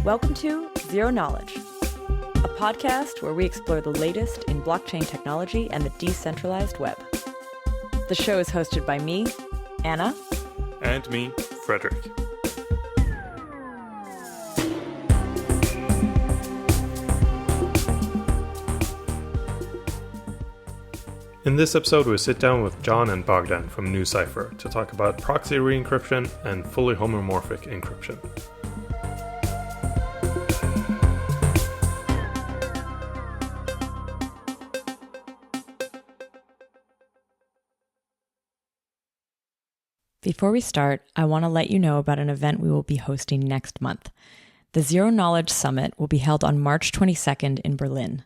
Welcome to Zero Knowledge, a podcast where we explore the latest in blockchain technology and the decentralized web. The show is hosted by me, Anna. And me, Frederick. In this episode, we sit down with John and Bogdan from NuCypher to talk about proxy re-encryption and fully homomorphic encryption. Before we start, I want to let you know about an event we will be hosting next month. The Zero Knowledge Summit will be held on March 22nd in Berlin.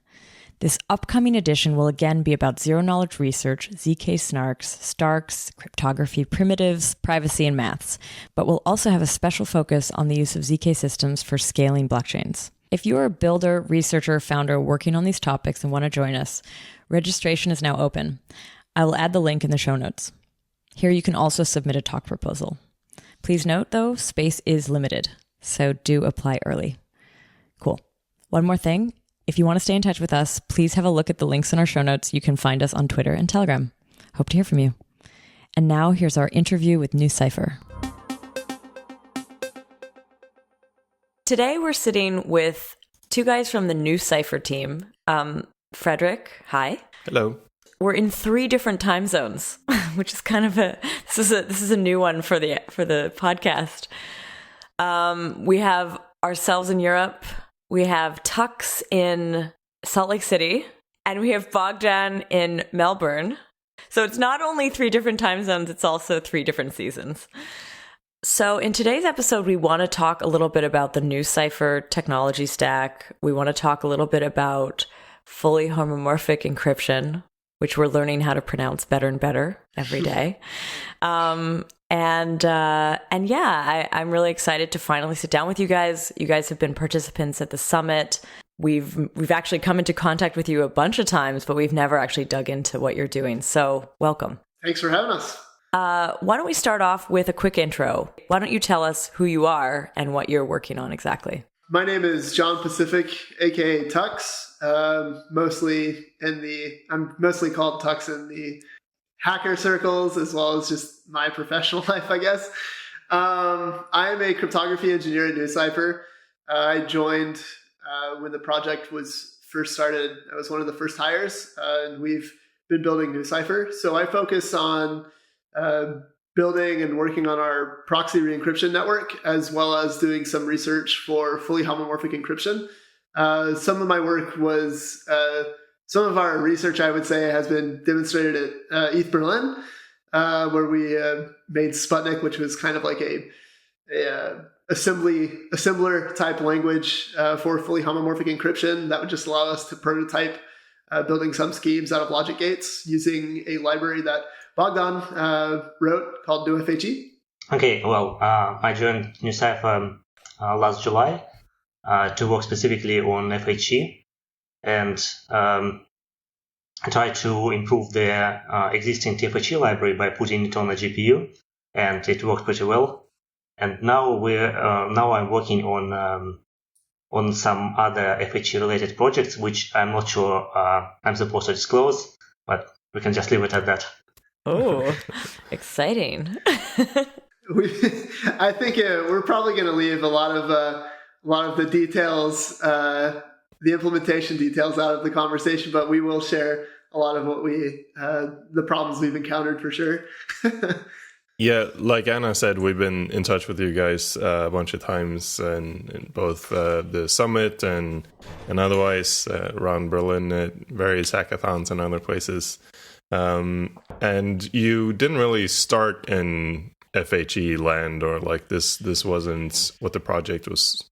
This upcoming edition will again be about zero-knowledge research, ZK snarks, Starks, cryptography, primitives, privacy, and maths, but we'll also have a special focus on the use of ZK systems for scaling blockchains. If you are a builder, researcher, founder working on these topics and want to join us, registration is now open. I will add the link in the show notes. Here you can also submit a talk proposal. Please note, though, space is limited, so do apply early. Cool. One more thing. If you want to stay in touch with us, please have a look at the links in our show notes. You can find us on Twitter and Telegram. Hope to hear from you. And now here's our interview with NuCypher. Today we're sitting with two guys from the NuCypher team. Frederick, hi. Hello. We're in 3 different time zones, which is kind of this is a new one for the podcast. We have ourselves in Europe. We have Tux in Salt Lake City, and we have Bogdan in Melbourne. So it's not only 3 different time zones, it's also 3 different seasons. So in today's episode, we want to talk a little bit about the NuCypher technology stack. We want to talk a little bit about fully homomorphic encryption, which we're learning how to pronounce better and better every day. I'm really excited to finally sit down with you guys. You guys have been participants at the summit. We've actually come into contact with you a bunch of times, but we've never actually dug into what you're doing. So welcome. Thanks for having us. Why don't we start off with a quick intro? Why don't you tell us who you are and what you're working on exactly? My name is John Pacific, aka Tux. I'm mostly called Tux in the hacker circles, as well as just my professional life, I guess. I am a cryptography engineer at NuCypher. I joined when the project was first started. I was one of the first hires, and we've been building NuCypher. So I focus on building and working on our proxy re-encryption network, as well as doing some research for fully homomorphic encryption. Some of my work was, some of our research, I would say, has been demonstrated at ETH Berlin, where we made Sputnik, which was kind of like a assembler type language for fully homomorphic encryption that would just allow us to prototype building some schemes out of logic gates using a library that Bogdan wrote called nuFHE. Okay, well, I joined NuCypher last July to work specifically on FHE and try to improve the existing TFHE library by putting it on a GPU, and it worked pretty well. And now I'm working on some other FHE related projects, which I'm not sure I'm supposed to disclose, but we can just leave it at that. Oh, exciting. I think we're probably going to leave a lot of the details, the implementation details out of the conversation, but we will share a lot of what the problems we've encountered for sure. Yeah, like Anna said, we've been in touch with you guys a bunch of times, in both the summit and otherwise around Berlin at various hackathons and other places. And you didn't really start in FHE land, or like this wasn't what the project was,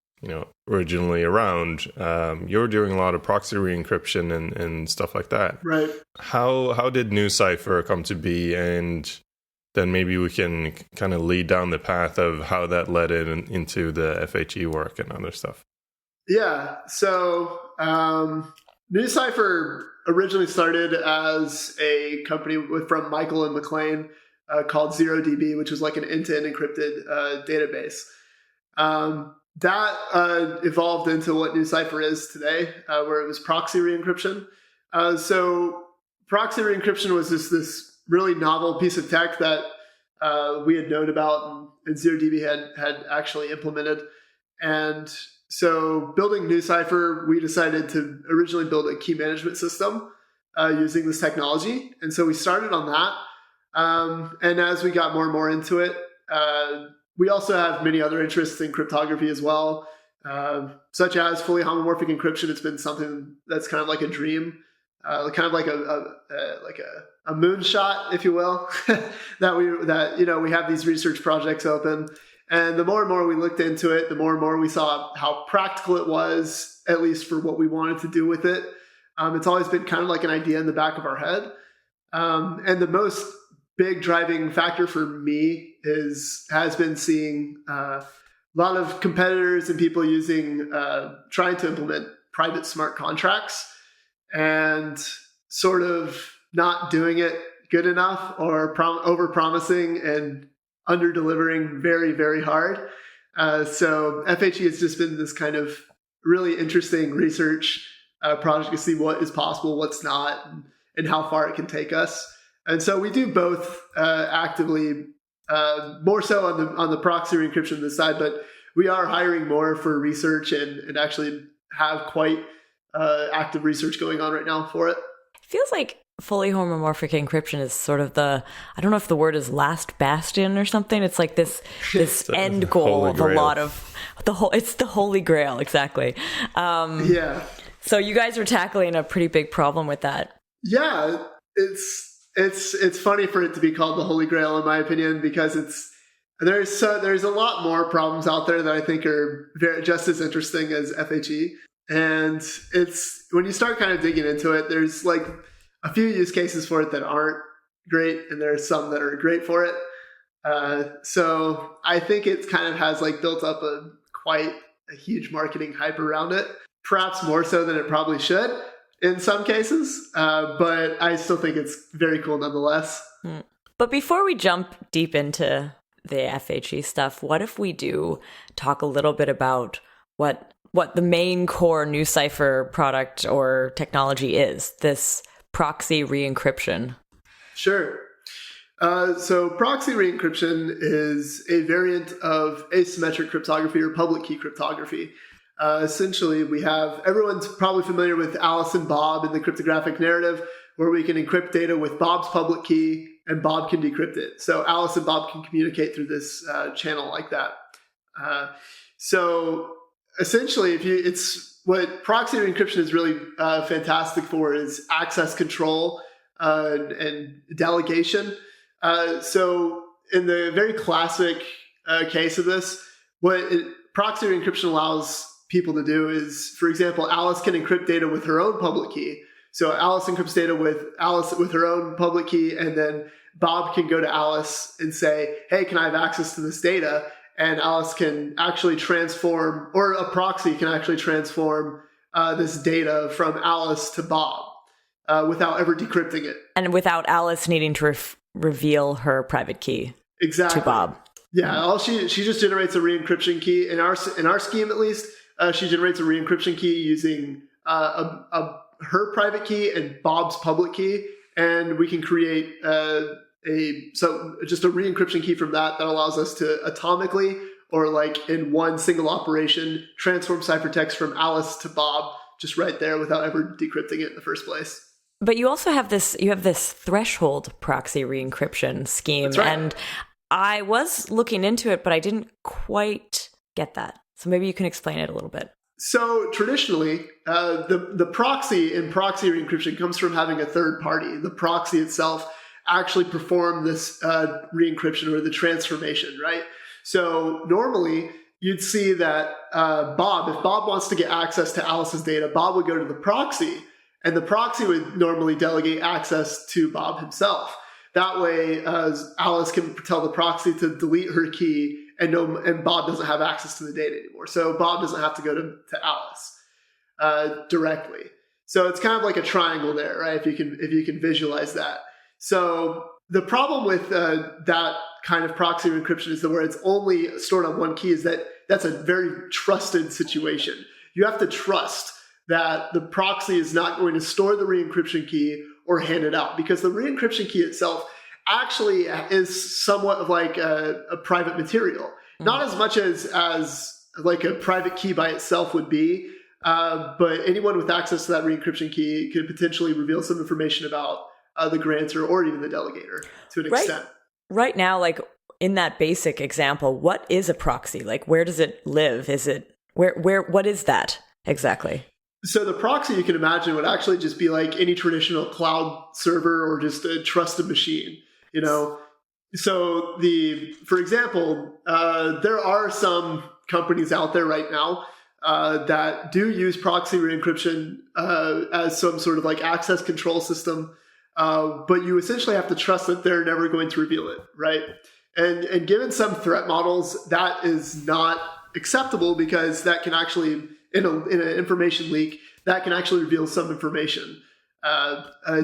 originally around. You were doing a lot of proxy re-encryption and stuff like that. Right. How did NuCypher come to be, and then maybe we can kind of lead down the path of how that led into the FHE work and other stuff. Yeah. So NuCypher originally started as a company from Michael and McLean called ZeroDB, which was like an end-to-end encrypted database. that evolved into what NuCypher is today, where it was proxy re-encryption. So proxy re-encryption was this really novel piece of tech that we had known about and ZeroDB had actually implemented. And so building NuCypher, we decided to originally build a key management system using this technology. And so we started on that. And as we got more and more into it, we also have many other interests in cryptography as well, such as fully homomorphic encryption. It's been something that's kind of like a dream, kind of like a moonshot, if you will, that we have these research projects open. And the more and more we looked into it, the more and more we saw how practical it was, at least for what we wanted to do with it. It's always been kind of like an idea in the back of our head. And the most big driving factor for me has been seeing a lot of competitors and people trying to implement private smart contracts and sort of not doing it good enough or over-promising and under-delivering very, very hard. So FHE has just been this kind of really interesting research project to see what is possible, what's not, and how far it can take us. And so we do both actively, more so on the proxy re-encryption this side, but we are hiring more for research and actually have quite active research going on right now for it. It feels like fully homomorphic encryption is sort of I don't know if the word is last bastion or something. It's like this end goal of a lot of it's the holy grail, exactly. Yeah. So you guys are tackling a pretty big problem with that. Yeah, it's funny for it to be called the Holy Grail, in my opinion, because there's a lot more problems out there that I think are just as interesting as FHE. And it's when you start kind of digging into it, there's like a few use cases for it that aren't great, and there's some that are great for it. So I think it kind of has like built up quite a huge marketing hype around it, perhaps more so than it probably should in some cases, but I still think it's very cool nonetheless. But before we jump deep into the FHE stuff, what if we do talk a little bit about what the main core NuCypher product or technology is, this proxy re-encryption? Sure. So proxy re-encryption is a variant of asymmetric cryptography or public key cryptography. Essentially, everyone's probably familiar with Alice and Bob in the cryptographic narrative, where we can encrypt data with Bob's public key and Bob can decrypt it. So Alice and Bob can communicate through this channel like that. So essentially, it's what proxy encryption is really fantastic for is access control and delegation. So in the very classic case of this, proxy encryption allows people to do is, for example, Alice can encrypt data with her own public key. So Alice encrypts data with her own public key, and then Bob can go to Alice and say, hey, can I have access to this data? And Alice can actually transform, or a proxy can actually transform this data from Alice to Bob without ever decrypting it. And without Alice needing to reveal her private key to Bob. Yeah, she just generates a re-encryption key. In our scheme, at least, she generates a re-encryption key using her private key and Bob's public key, and we can create just a re-encryption key from that allows us to atomically, or like in one single operation, transform ciphertext from Alice to Bob just right there without ever decrypting it in the first place. But you also have this threshold proxy re-encryption scheme. That's right. And I was looking into it, but I didn't quite get that. So maybe you can explain it a little bit. So traditionally, the proxy in proxy re-encryption comes from having a third party. The proxy itself actually perform this re-encryption or the transformation, right? So normally you'd see that if Bob wants to get access to Alice's data, Bob would go to the proxy, and the proxy would normally delegate access to Bob himself. That way, Alice can tell the proxy to delete her key, and Bob doesn't have access to the data anymore. So Bob doesn't have to go to Alice directly. So it's kind of like a triangle there, right? If you can visualize that. So the problem with that kind of proxy encryption is that where it's only stored on one key is that that's a very trusted situation. You have to trust that the proxy is not going to store the re-encryption key or hand it out, because the re-encryption key itself actually is somewhat of like a private material. Not as much as like a private key by itself would be, but anyone with access to that re-encryption key could potentially reveal some information about the grantor or even the delegator to an extent. Right now, like in that basic example, what is a proxy? Like, where does it live? Is it what is that exactly? So the proxy, you can imagine, would actually just be like any traditional cloud server or just a trusted machine, you know? So for example, there are some companies out there right now that do use proxy re-encryption as some sort of like access control system. But you essentially have to trust that they're never going to reveal it, right? And given some threat models, that is not acceptable, because that can actually, in an information leak, that can actually reveal some information,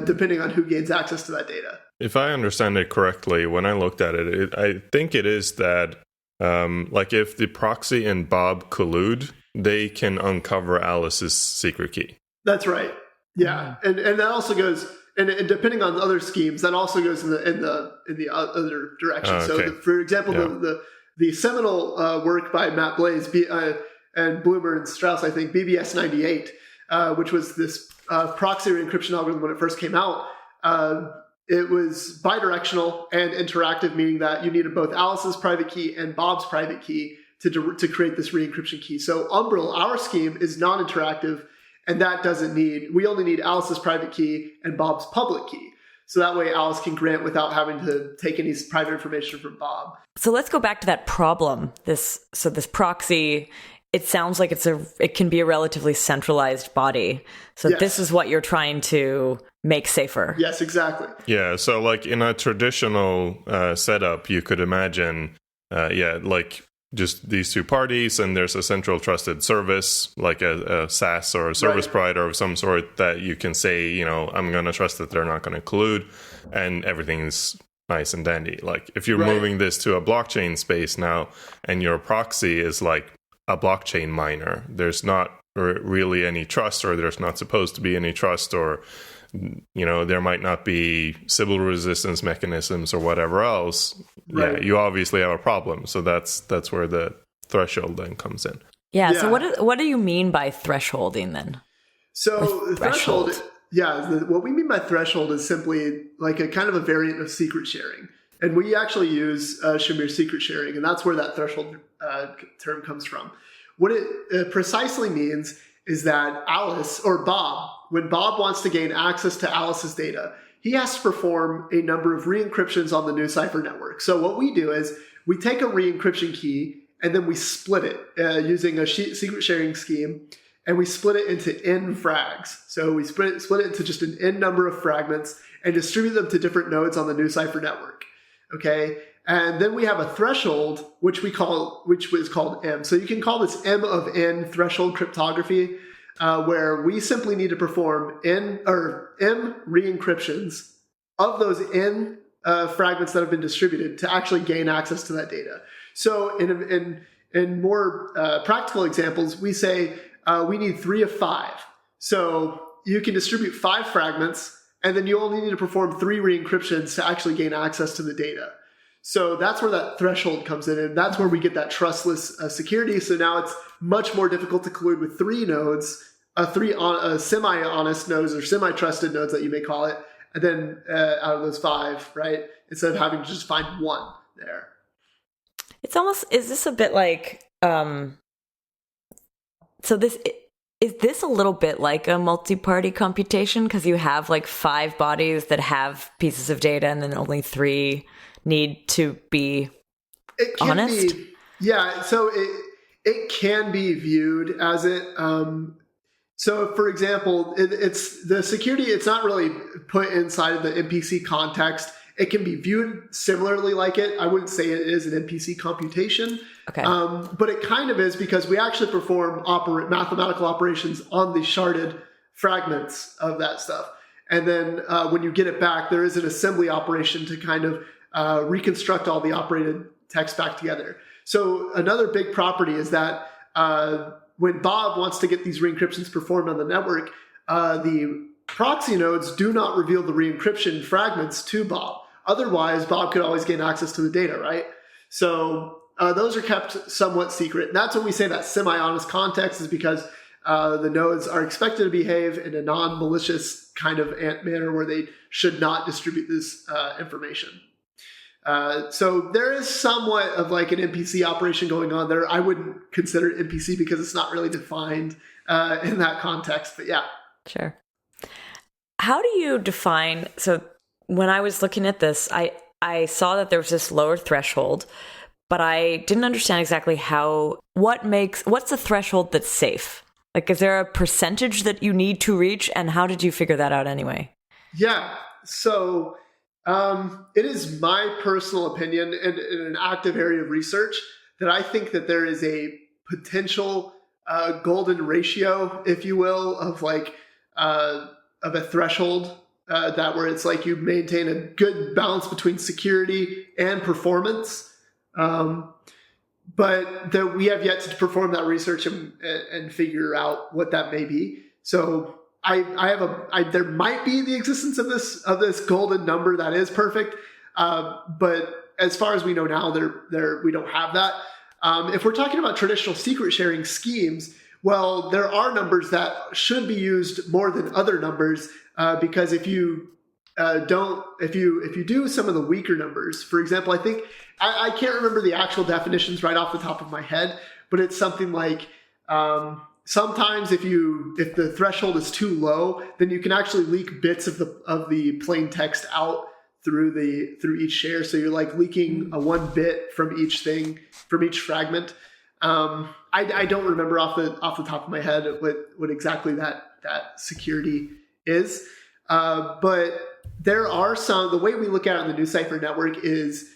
depending on who gains access to that data. If I understand it correctly, when I looked at it, I think it is that, like if the proxy and Bob collude, they can uncover Alice's secret key. That's right. Yeah, and that also goes, and depending on other schemes, that also goes in the other direction. Okay. So, for example, the seminal work by Matt Blaze and Bloomer and Strauss, I think, BBS 98, which was this proxy encryption algorithm when it first came out. It was bidirectional and interactive, meaning that you needed both Alice's private key and Bob's private key to create this re-encryption key. So Umbrel, our scheme, is non-interactive, and that we only need Alice's private key and Bob's public key. So that way Alice can grant without having to take any private information from Bob. So let's go back to that problem. This proxy, it sounds like it can be a relatively centralized body. So yes. This is what you're trying to make safer. Yes, exactly. Yeah. So like in a traditional setup, you could imagine, like just these two parties, and there's a central trusted service, like a SaaS or a service provider of some sort, that you can say, I'm going to trust that they're not going to collude, and everything's nice and dandy. Like if you're moving this to a blockchain space now, and your proxy is like a blockchain miner, there's not really any trust, or there's not supposed to be any trust, or there might not be Sybil resistance mechanisms or whatever else. Right. Yeah, you obviously have a problem. So that's where the threshold then comes in. Yeah. So what do you mean by thresholding then? So threshold, what we mean by threshold is simply like a kind of a variant of secret sharing. And we actually use Shamir secret sharing, and that's where that threshold term comes from. What it precisely means is that Alice or Bob, when Bob wants to gain access to Alice's data, he has to perform a number of re-encryptions on the NuCypher network. So what we do is we take a re-encryption key and then we split it using a secret sharing scheme, and we split it into n frags. So we split it into just an n number of fragments and distribute them to different nodes on the NuCypher network. Okay. And then we have a threshold, which is called M. So you can call this M of N threshold cryptography, where we simply need to perform M re-encryptions of those N fragments that have been distributed to actually gain access to that data. So in more practical examples, we say we need 3 of 5. So you can distribute 5 fragments, and then you only need to perform 3 re-encryptions to actually gain access to the data. So that's where that threshold comes in, and that's where we get that trustless security. So now it's much more difficult to collude with 3 nodes, 3 semi-honest nodes or semi-trusted nodes that you may call it, and then out of those 5, right, instead of having to just find 1 there. It's almost, is this a bit like, is this a little bit like a multi-party computation? Because you have like 5 bodies that have pieces of data, and then only 3 need to be honest? So it can be viewed as it. So, for example, it's the security. It's not really put inside of the MPC context. It can be viewed similarly like it. I wouldn't say it is an MPC computation, okay. But it kind of is, because we actually perform mathematical operations on the sharded fragments of that stuff. And then when you get it back, there is an assembly operation to kind of reconstruct all the operated text back together. So another big property is that when Bob wants to get these re-encryptions performed on the network, the proxy nodes do not reveal the re-encryption fragments to Bob. Otherwise, Bob could always gain access to the data, right? So those are kept somewhat secret. And that's when we say that semi-honest context is because the nodes are expected to behave in a non-malicious kind of manner where they should not distribute this information. So there is somewhat of like an MPC operation going on there. I wouldn't consider it MPC because it's not really defined in that context, but yeah. Sure. How do you define, so when I was looking at this, I saw that there was this lower threshold, but I didn't understand exactly what's the threshold that's safe? Like, is there a percentage that you need to reach, and how did you figure that out anyway? Yeah, so it is my personal opinion and in an active area of research that I think that there is a potential golden ratio, if you will, of like of a threshold that where it's like you maintain a good balance between security and performance. But that we have yet to perform that research and figure out what that may be. So there might be the existence of this golden number that is perfect, but as far as we know now, we don't have that. If we're talking about traditional secret sharing schemes, well, there are numbers that should be used more than other numbers because if you do some of the weaker numbers, for example, I think I can't remember the actual definitions right off the top of my head, but it's something like sometimes if the threshold is too low, then you can actually leak bits of the plain text out through each share. So you're like leaking a 1 bit from each fragment. I don't remember off the top of my head what exactly that security is, but there are the way we look at it in the NuCypher network is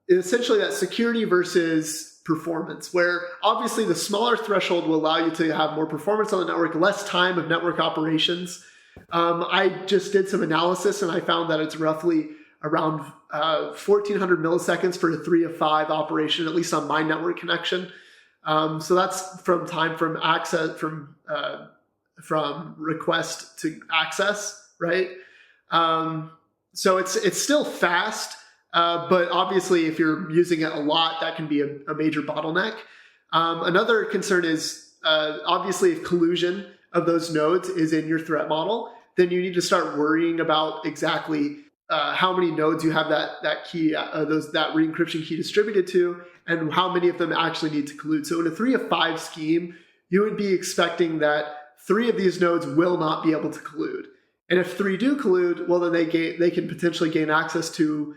essentially that security versus performance, where obviously the smaller threshold will allow you to have more performance on the network, less time of network operations. I just did some analysis and I found that it's roughly around 1,400 milliseconds for a 3 of 5 operation, at least on my network connection. So that's from time from access, from request to access, right? So it's still fast, but obviously if you're using it a lot, that can be a major bottleneck. Another concern is obviously if collusion of those nodes is in your threat model, then you need to start worrying about exactly how many nodes you have that key, that re-encryption key distributed to, and how many of them actually need to collude. So in a 3 of 5 scheme, you would be expecting that 3 of these nodes will not be able to collude. And if 3 do collude, well, then they can potentially gain access to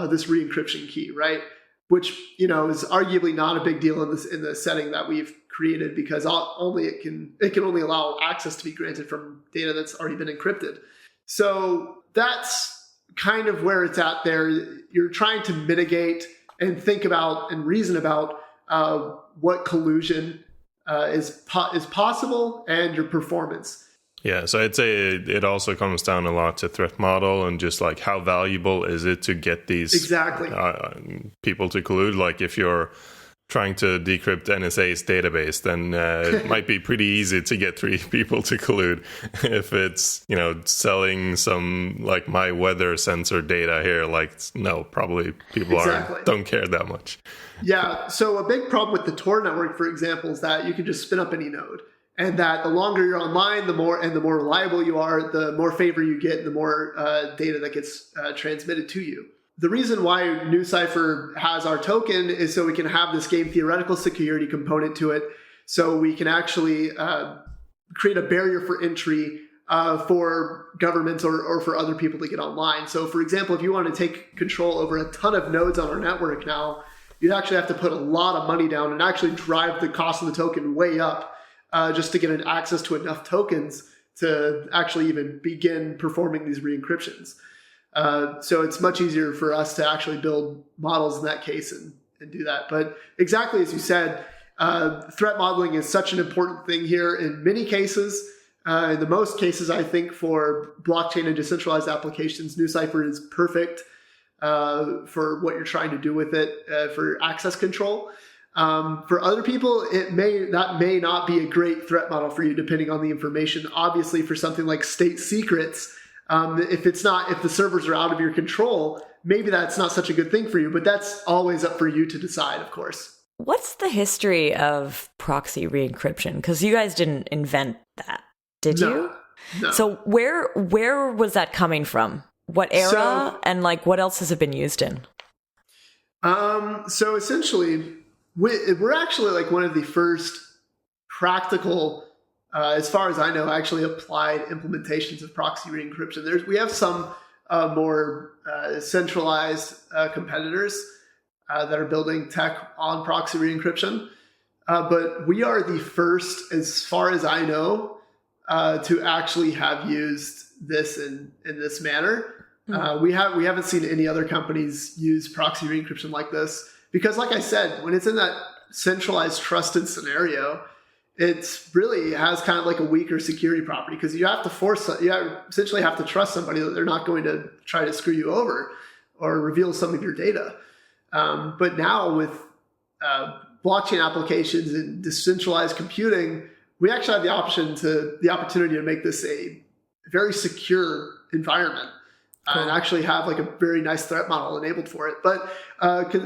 this re-encryption key, right? Which, is arguably not a big deal in the setting that we've created because it can only allow access to be granted from data that's already been encrypted. So that's kind of where it's at there. You're trying to mitigate and think about and reason about what collusion is possible and your performance. Yeah, so I'd say it also comes down a lot to threat model and just like how valuable is it to get these people to collude. Like if you're trying to decrypt NSA's database, then it might be pretty easy to get 3 people to collude. If it's, selling some like my weather sensor data here, like no, probably people don't care that much. Yeah, so a big problem with the Tor network, for example, is that you can just spin up any node. And that the longer you're online, the more reliable you are, the more favor you get, the more data that gets transmitted to you. The reason why NuCypher has our token is so we can have this game theoretical security component to it, so we can actually create a barrier for entry for governments or for other people to get online. So, for example, if you want to take control over a ton of nodes on our network now, you'd actually have to put a lot of money down and actually drive the cost of the token way up. Just to get an access to enough tokens to actually even begin performing these re-encryptions. So it's much easier for us to actually build models in that case and do that. But exactly as you said, threat modeling is such an important thing here in many cases. In the most cases, I think for blockchain and decentralized applications, NuCypher is perfect. for what you're trying to do with it for access control. For other people, that may not be a great threat model for you, depending on the information. Obviously, for something like state secrets, if the servers are out of your control, maybe that's not such a good thing for you. But that's always up for you to decide, of course. What's the history of proxy re-encryption? Because you guys didn't invent that, did you? No. So where was that coming from? What era, and like what else has it been used in? So essentially, we're actually like one of the first practical, as far as I know, actually applied implementations of proxy re-encryption. We have some more centralized competitors that are building tech on proxy re-encryption. But we are the first, as far as I know, to actually have used this in this manner. We haven't seen any other companies use proxy re-encryption like this, because like I said, when it's in that centralized trusted scenario, it really has kind of like a weaker security property, because you essentially have to trust somebody that they're not going to try to screw you over or reveal some of your data. But now with blockchain applications and decentralized computing, we actually have the opportunity to make this a very secure environment. And actually have like a very nice threat model enabled for it. But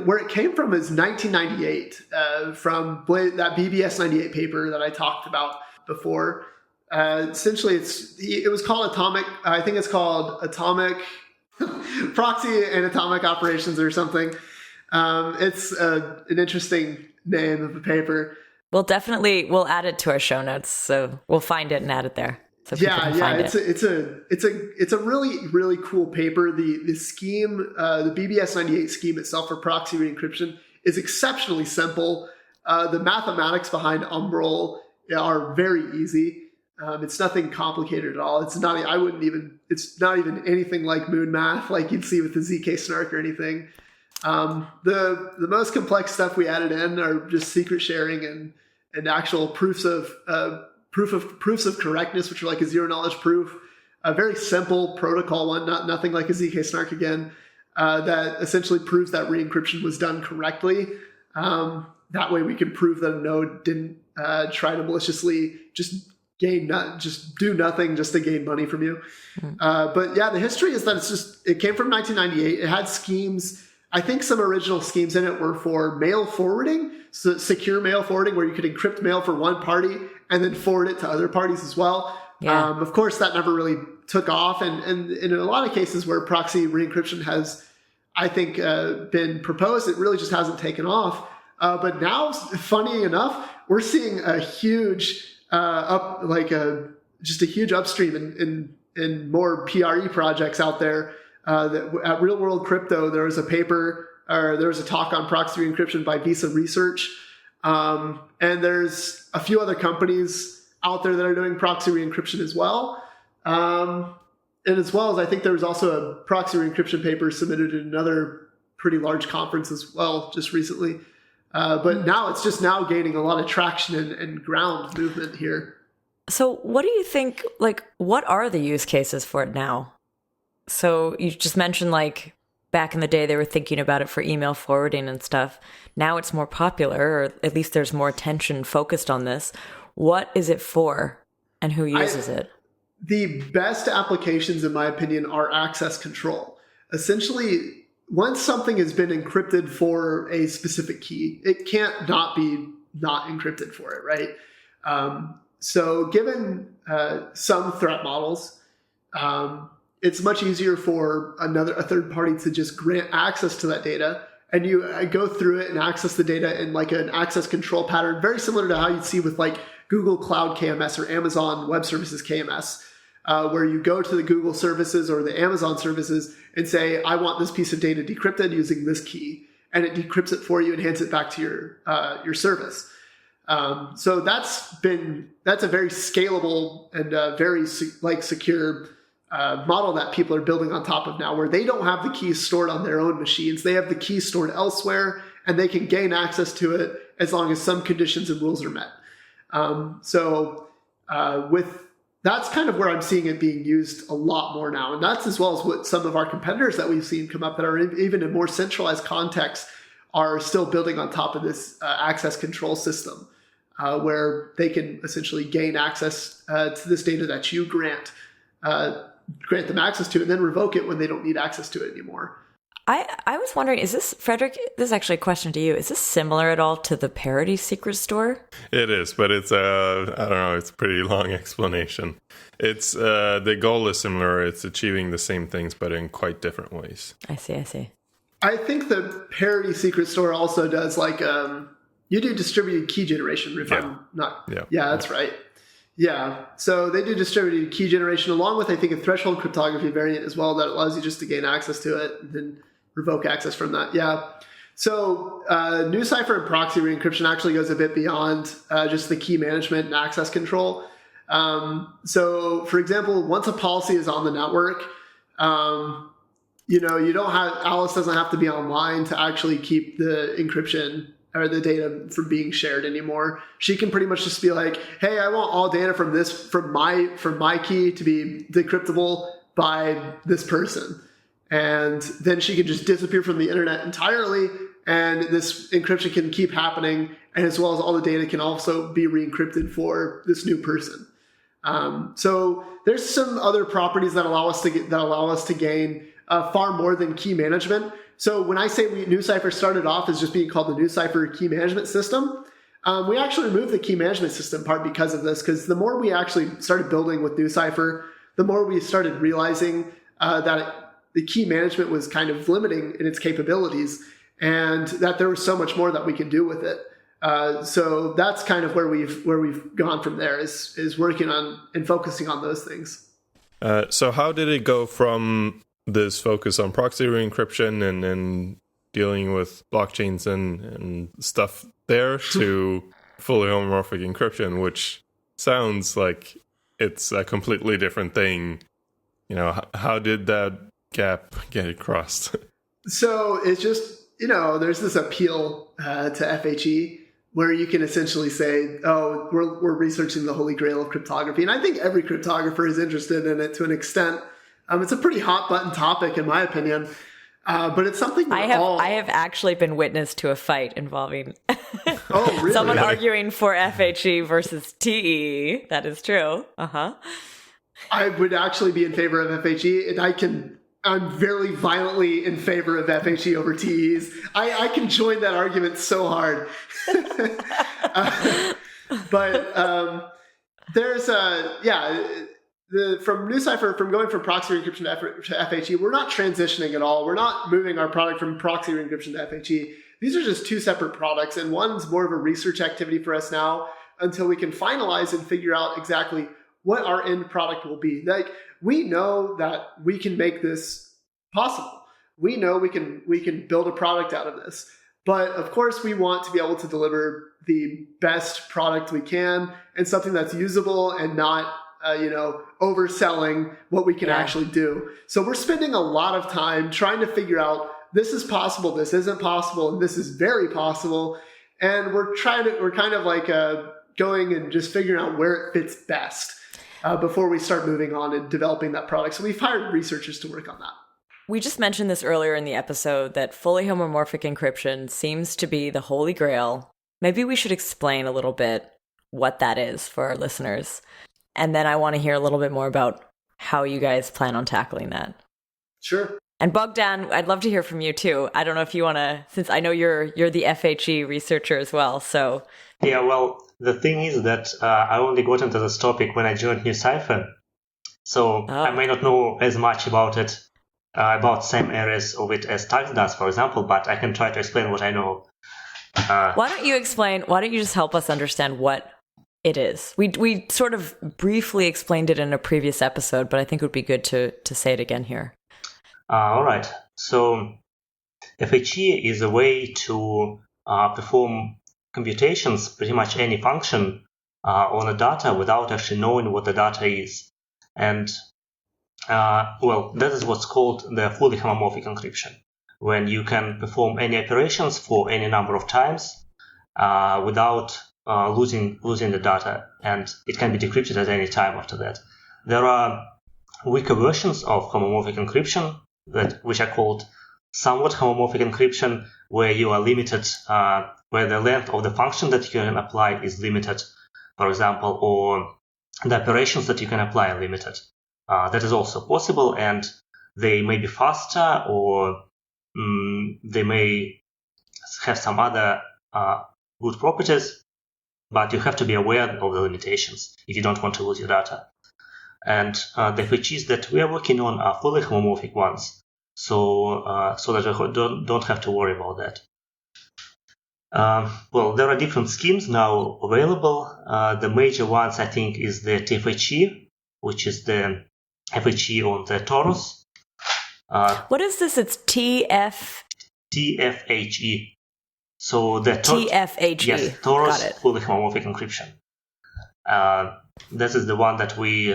where it came from is 1998, from that BBS 98 paper that I talked about before. Essentially, it was called Atomic. I think it's called Atomic Proxy and Atomic Operations or something. It's an interesting name of a paper. We'll add it to our show notes, so we'll find it and add it there. So it's a really, really cool paper. The scheme, the BBS 98 scheme itself for proxy re-encryption is exceptionally simple. The mathematics behind Umbrel are very easy. It's nothing complicated at all. It's not even anything like moon math like you'd see with the ZK snark or anything. The most complex stuff we added in are just secret sharing and actual proofs of correctness, which are like a zero knowledge proof, a very simple protocol one, nothing like a ZK snark again, that essentially proves that re-encryption was done correctly. That way we can prove that a node didn't try to maliciously just do nothing just to gain money from you. But yeah, the history is that it came from 1998. It had schemes. I think some original schemes in it were for mail forwarding, so secure mail forwarding, where you could encrypt mail for one party and then forward it to other parties as well. Yeah. Of course, that never really took off. And in a lot of cases where proxy re-encryption has, I think, been proposed, it really just hasn't taken off. But now, funny enough, we're seeing a huge just a huge upstream in more PRE projects out there. At Real World Crypto, there was a paper, or there was a talk on proxy re-encryption by Visa Research. And there's a few other companies out there that are doing proxy re-encryption as well. And as well as I think there was also a proxy re-encryption paper submitted in another pretty large conference as well just recently. But now it's just now gaining a lot of traction and ground movement here. So what do you think, what are the use cases for it now? So you just mentioned back in the day, they were thinking about it for email forwarding and stuff. Now it's more popular, or at least there's more attention focused on this. What is it for, and who uses it? The best applications, in my opinion, are access control. Essentially, once something has been encrypted for a specific key, it can't not be not encrypted for it, right? So given some threat models, it's much easier for a third party to just grant access to that data, and you go through it and access the data in an access control pattern, very similar to how you'd see with Google Cloud KMS or Amazon Web Services KMS, where you go to the Google services or the Amazon services and say, I want this piece of data decrypted using this key, and it decrypts it for you and hands it back to your service. So that's a very scalable and very secure model that people are building on top of now, where they don't have the keys stored on their own machines. They have the keys stored elsewhere, and they can gain access to it as long as some conditions and rules are met. So with that's kind of where I'm seeing it being used a lot more now. And that's as well as what some of our competitors that we've seen come up that are even in more centralized contexts are still building on top of this access control system, where they can essentially gain access to this data that you grant them access to, and then revoke it when they don't need access to it anymore. I was wondering, is this, Frederick, this is actually a question to you. Is this similar at all to the parity secret store? It is, but it's I don't know, it's a pretty long explanation. It's the goal is similar. It's achieving the same things, but in quite different ways. I see. I think the parity secret store also does like you do distributed key generation. If I'm not, yeah, that's right. Yeah, so they do distributed key generation along with, I think, a threshold cryptography variant as well that allows you just to gain access to it and then revoke access from that. Yeah. So NuCypher and Proxy re-encryption actually goes a bit beyond just the key management and access control. So, for example, once a policy is on the network, you don't have, Alice doesn't have to be online to actually keep the encryption or the data from being shared anymore. She can pretty much just be like, hey, I want all data from my key to be decryptable by this person. And then she can just disappear from the internet entirely, and this encryption can keep happening, and as well as all the data can also be re-encrypted for this new person. So there's some other properties that allow us to gain far more than key management. So when I say NuCypher started off as just being called the NuCypher key management system, we actually removed the key management system part because of this, because the more we actually started building with NuCypher, the more we started realizing that the key management was kind of limiting in its capabilities, and that there was so much more that we could do with it. So that's kind of where we've gone from there, is working on and focusing on those things. So how did it go from this focus on proxy re-encryption and dealing with blockchains and stuff there to fully homomorphic encryption, which sounds like it's a completely different thing? How did that gap get crossed? So it's just, there's this appeal to FHE where you can essentially say, oh, we're researching the holy grail of cryptography. And I think every cryptographer is interested in it to an extent. It's a pretty hot button topic, in my opinion. But it's something I have actually been witness to a fight involving oh, really? someone arguing for FHE versus TE. That is true. I would actually be in favor of FHE, and I'm very violently in favor of FHE over TEs. I can join that argument so hard. But there's from NuCypher, from going from proxy encryption to FHE, we're not transitioning at all. We're not moving our product from proxy encryption to FHE. These are just two separate products, and one's more of a research activity for us now until we can finalize and figure out exactly what our end product will be. Like, we know that we can make this possible. We know we can build a product out of this. But of course, we want to be able to deliver the best product we can, and something that's usable and not overselling what we can actually do. So we're spending a lot of time trying to figure out, this is possible, this isn't possible, and this is very possible. And we're kind of like going and just figuring out where it fits best before we start moving on and developing that product. So we've hired researchers to work on that. We just mentioned this earlier in the episode that fully homomorphic encryption seems to be the holy grail. Maybe we should explain a little bit what that is for our listeners. And then I want to hear a little bit more about how you guys plan on tackling that. Sure. And Bogdan, I'd love to hear from you too. I don't know if you want to, since I know you're the FHE researcher as well. So yeah, well, the thing is that I only got into this topic when I joined NuCypher, so I may not know as much about it, about same areas of it as Tux does, for example. But I can try to explain what I know. Why don't you just help us understand what it is? We sort of briefly explained it in a previous episode, but I think it would be good to say it again here. All right. So FHE is a way to perform computations, pretty much any function on the data without actually knowing what the data is. And that is what's called the fully homomorphic encryption, when you can perform any operations for any number of times without losing the data, and it can be decrypted at any time after that. there are weaker versions of homomorphic encryption which are called somewhat homomorphic encryption, where you are limited, where the length of the function that you can apply is limited, for example, or the operations that you can apply are limited. That is also possible, and they may be faster, or they may have some other good properties, but you have to be aware of the limitations if you don't want to lose your data. And the FHEs that we are working on are fully homomorphic ones, so that we don't have to worry about that. Well, there are different schemes now available. The major ones, I think, is the TFHE, which is the FHE on the Torus. What is this? It's TFHE. So the TFHE. Yes, Torus fully homomorphic encryption. This is the one that we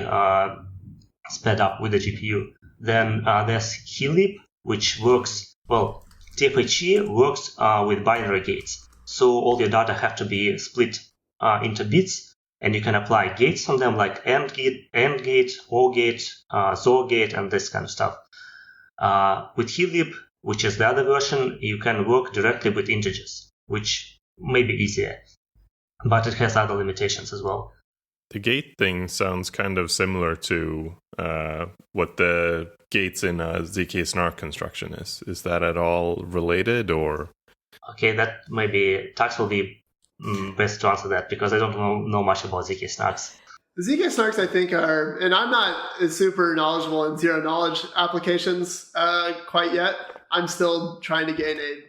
sped up with the GPU. Then there's HeLib, which works, well, TFHE works with binary gates. So all your data have to be split into bits, and you can apply gates on them like AND gate, OR gate, XOR gate, and this kind of stuff. With HeLib, which is the other version, you can work directly with integers, which may be easier, but it has other limitations as well. The gate thing sounds kind of similar to what the gates in a ZK snark construction is. Is that at all related, or? Okay, that maybe Tux will be best to answer that, because I don't know much about ZK snarks. The ZK snarks, I think, are, and I'm not super knowledgeable in zero knowledge applications quite yet. I'm still trying to gain a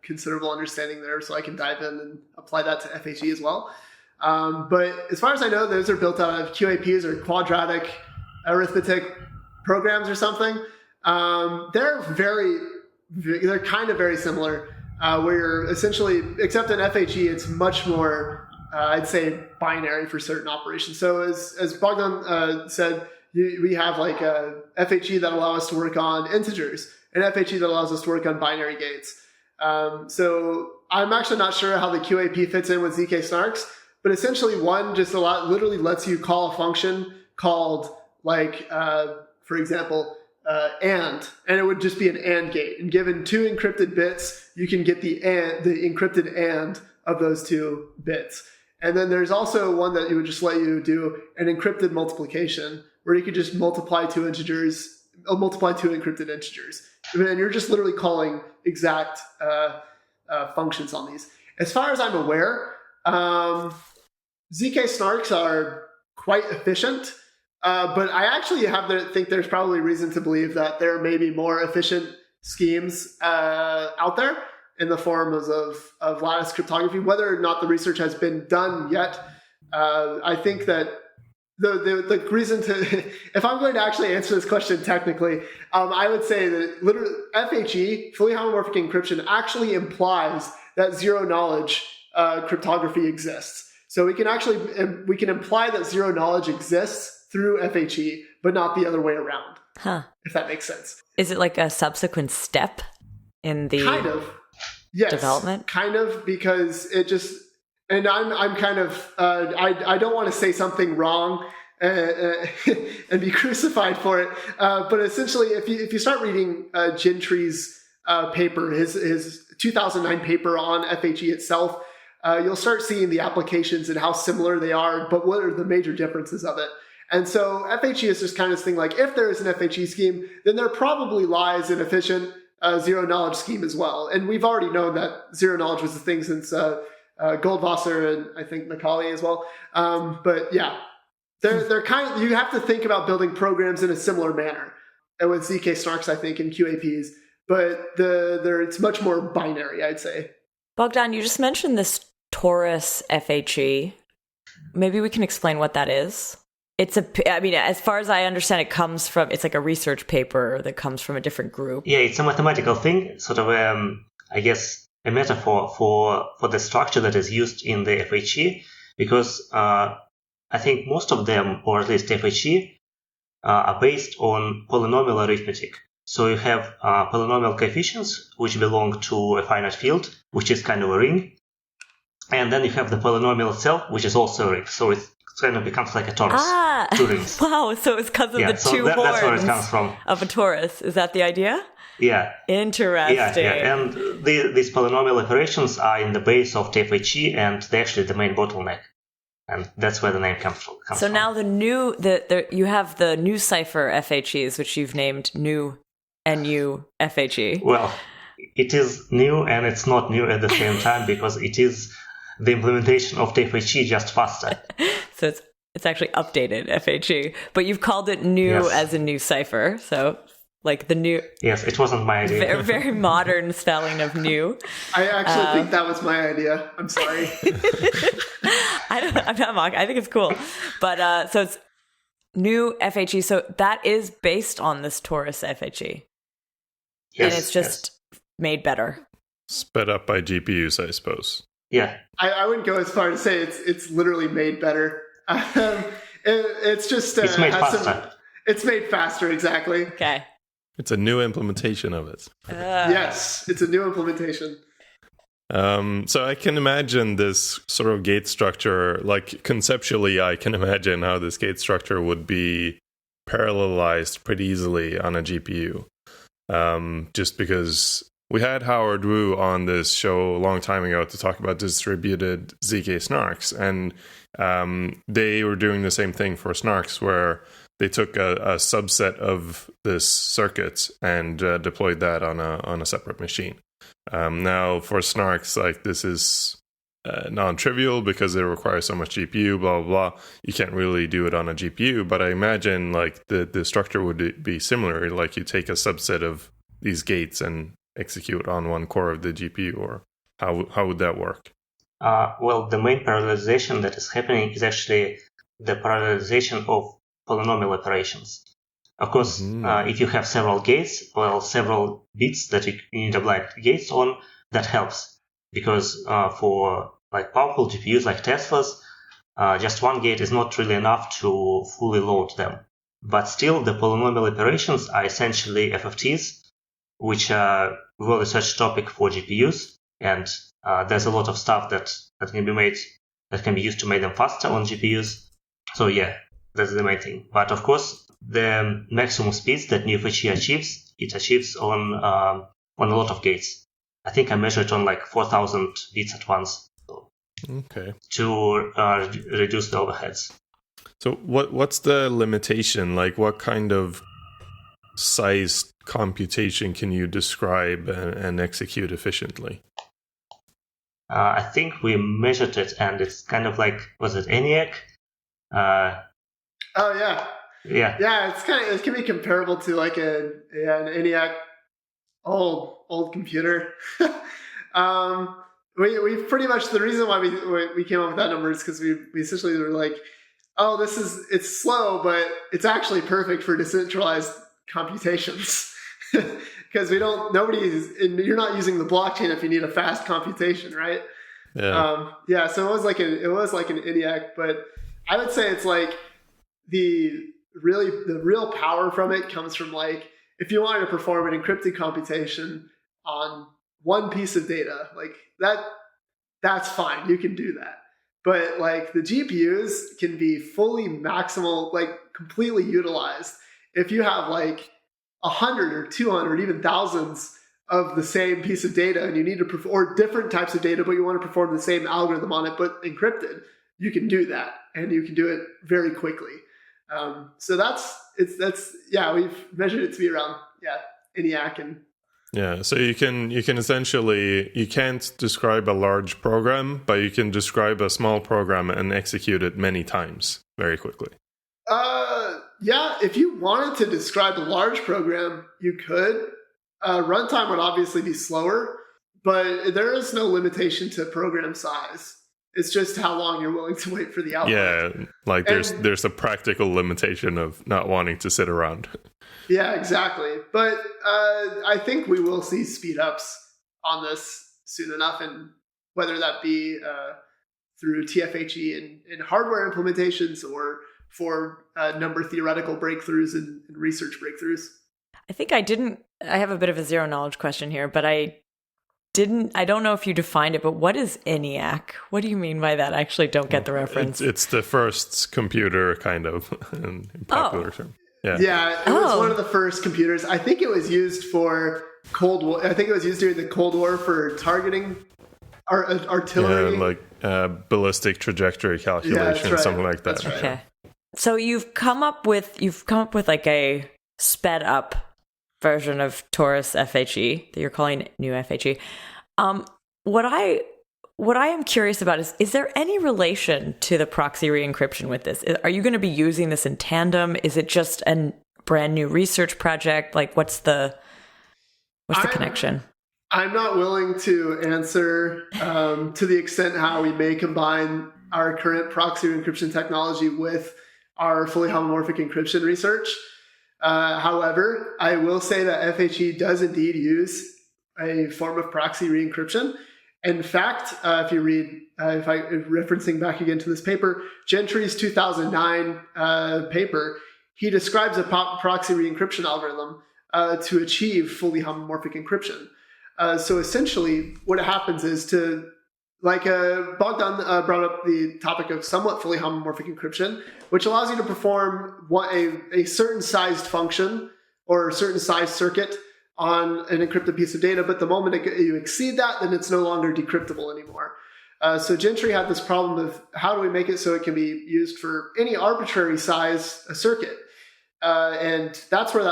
considerable understanding there so I can dive in and apply that to FHE as well. But as far as I know, those are built out of QAPs or quadratic arithmetic programs or something. They're kind of very similar, where you're essentially, except in FHE, it's much more, I'd say, binary for certain operations. So as Bogdan said, we have like a FHE that allows us to work on integers, and FHE that allows us to work on binary gates. So I'm actually not sure how the QAP fits in with ZK snarks, but essentially one just literally lets you call a function called, like, for example, and it would just be an AND gate. And given two encrypted bits, you can get the encrypted AND of those two bits. And then there's also one that would just let you do an encrypted multiplication, where you could just multiply two encrypted integers. And you're just literally calling exact functions on these. As far as I'm aware, ZK snarks are quite efficient, but I actually think there's probably reason to believe that there may be more efficient schemes out there in the forms of lattice cryptography. Whether or not the research has been done yet, I think that the reason to, if I'm going to actually answer this question technically, I would say that literally FHE, fully homomorphic encryption, actually implies that zero knowledge cryptography exists. So we can imply that zero knowledge exists through FHE, but not the other way around. Huh. If that makes sense. Is it like a subsequent step in the development? Kind of, because it just, and I'm kind of, I don't want to say something wrong and be crucified for it. But essentially, if you start reading Gentry's paper, his 2009 paper on FHE itself, you'll start seeing the applications and how similar they are, but what are the major differences of it. And so FHE is just kind of this thing like, if there is an FHE scheme, then there probably lies an efficient zero knowledge scheme as well. And we've already known that zero knowledge was the thing since Goldwasser and I think Macaulay as well. But yeah, they're kind of, you have to think about building programs in a similar manner. And with ZK snarks, I think, and QAPs, but it's much more binary, I'd say. Bogdan, you just mentioned this Torus FHE. Maybe we can explain what that is. As far as I understand, it's like a research paper that comes from a different group. Yeah, it's a mathematical thing, sort of, I guess, a metaphor for the structure that is used in the FHE, because I think most of them, or at least FHE, are based on polynomial arithmetic. So you have polynomial coefficients, which belong to a finite field, which is kind of a ring. And then you have the polynomial itself, which is also a ring. So it kind of becomes like a torus. two rings. Wow, so it's because of the two horns that's where it comes from. of a torus. Is that the idea? Yeah. Interesting. Yeah. And these polynomial operations are in the base of TFHE, and they're actually the main bottleneck. And that's where the name comes from. So now you have the NuCypher FHEs, which you've named nuFHE. Well, it is new and it's not new at the same time because it is the implementation of TFHE just faster. So it's actually updated FHE, but you've called it new as in NuCypher. So like the new. Yes, it wasn't my idea. Very, very modern spelling of new. I actually think that was my idea. I'm sorry. I'm not mocking. I think it's cool. But so it's nuFHE. So that is based on this Torus FHE. Yes, and it's just made better. Sped up by GPUs, I suppose. Yeah. I wouldn't go as far to say it's literally made better. It's just it's made faster. It's made faster, exactly. Okay. It's a new implementation of it. Yes, it's a new implementation. So I can imagine this sort of gate structure, like conceptually, I can imagine how this gate structure would be parallelized pretty easily on a GPU. Just because we had Howard Wu on this show a long time ago to talk about distributed ZK snarks, and they were doing the same thing for snarks, where they took a subset of this circuit and deployed that on a separate machine. Now, for snarks, like this is non-trivial because it requires so much GPU, blah, blah, blah. You can't really do it on a GPU, but I imagine like the structure would be similar. Like you take a subset of these gates and execute on one core of the GPU, or how would that work? Well, the main parallelization that is happening is actually the parallelization of polynomial operations. Of course, if you have several gates, well, several bits that you need to apply gates on, that helps. Because for like powerful GPUs like Teslas, just one gate is not really enough to fully load them. But still, the polynomial operations are essentially FFTs, which are a well-researched topic for GPUs. And there's a lot of stuff that can be used to make them faster on GPUs. So yeah, that's the main thing. But of course, the maximum speeds that nuFHE achieves, it achieves on a lot of gates. I think I measured on like 4,000 bits at once. Okay. To reduce the overheads. So what's the limitation? Like what kind of size computation can you describe and execute efficiently? I think we measured it, and it's kind of like, was it ENIAC? Oh yeah. Yeah. Yeah, it can be comparable to like an ENIAC old computer. We pretty much, the reason why we came up with that number is because we essentially were like, oh, it's slow, but it's actually perfect for decentralized computations. Because you're not using the blockchain if you need a fast computation, right? Yeah. So it was like an ENIAC, but I would say it's like the real power from it comes from like, if you wanted to perform an encrypted computation on one piece of data, like that's fine. You can do that. But like the GPUs can be fully maximal, like completely utilized. If you have like 100 or 200, even thousands of the same piece of data, and you need to or different types of data, but you want to perform the same algorithm on it, but encrypted, you can do that, and you can do it very quickly. So we've measured it to be around ENIAC and. Yeah, so you can essentially, you can't describe a large program, but you can describe a small program and execute it many times very quickly. Yeah, if you wanted to describe a large program, you could. Runtime would obviously be slower, but there is no limitation to program size. It's just how long you're willing to wait for the output. Yeah, like there's a practical limitation of not wanting to sit around. Yeah, exactly. But I think we will see speed ups on this soon enough, and whether that be through TFHE in hardware implementations or for number theoretical breakthroughs and research breakthroughs. I think I have a bit of a zero knowledge question here, but I don't know if you defined it, but what is ENIAC? What do you mean by that? I actually don't get the reference. It's the first computer, kind of, in popular term. Yeah, it was one of the first computers. I think it was used for Cold War. I think it was used during the Cold War for targeting artillery. Yeah, like ballistic trajectory calculation, something like that. That's right. Okay. So you've come up with like a sped up version of Torus Fhe that you're calling nuFHE. What I am curious about is there any relation to the proxy re-encryption with this? Are you going to be using this in tandem? Is it just a brand new research project? Like, what's the connection? I'm not willing to answer to the extent how we may combine our current proxy re-encryption technology with our fully homomorphic encryption research. However, I will say that FHE does indeed use a form of proxy re-encryption. In fact, if you read, referencing back again to this paper, Gentry's 2009 paper, he describes a proxy re-encryption algorithm to achieve fully homomorphic encryption. So essentially, what happens is Bogdan brought up the topic of somewhat fully homomorphic encryption, which allows you to perform a certain sized function or a certain sized circuit on an encrypted piece of data, but the moment you exceed that, then it's no longer decryptable anymore. So Gentry had this problem of how do we make it so it can be used for any arbitrary size circuit? And that's where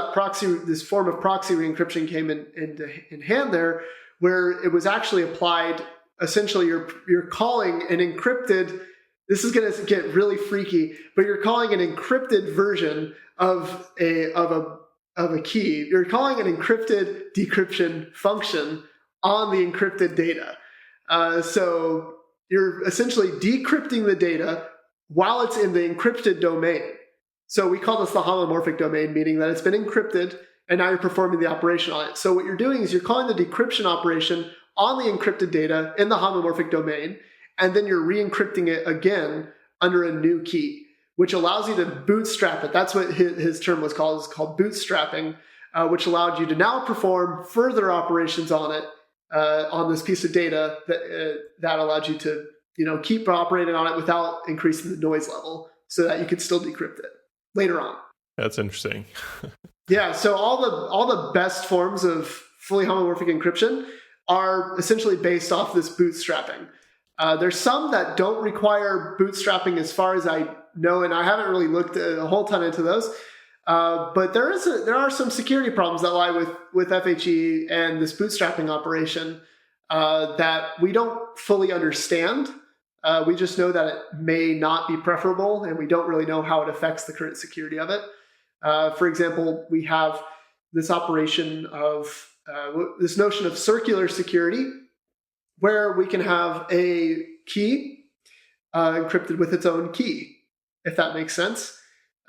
this form of proxy re-encryption came in hand there, where it was actually applied. Essentially, you're calling an encrypted. This is going to get really freaky, but you're calling an encrypted version of a key. You're calling an encrypted decryption function on the encrypted data. So you're essentially decrypting the data while it's in the encrypted domain. So we call this the homomorphic domain, meaning that it's been encrypted and now you're performing the operation on it. So what you're doing is you're calling the decryption operation on the encrypted data in the homomorphic domain, and then you're re-encrypting it again under a new key, which allows you to bootstrap it. That's what his term was called. It's called bootstrapping, which allowed you to now perform further operations on it, on this piece of data that allowed you to, keep operating on it without increasing the noise level, so that you could still decrypt it later on. That's interesting. Yeah. So all the best forms of fully homomorphic encryption are essentially based off this bootstrapping. There's some that don't require bootstrapping as far as I know, and I haven't really looked a whole ton into those. But there are some security problems that lie with FHE and this bootstrapping operation that we don't fully understand. We just know that it may not be preferable, and we don't really know how it affects the current security of it. For example, we have this operation of this notion of circular security, where we can have a key encrypted with its own key, if that makes sense.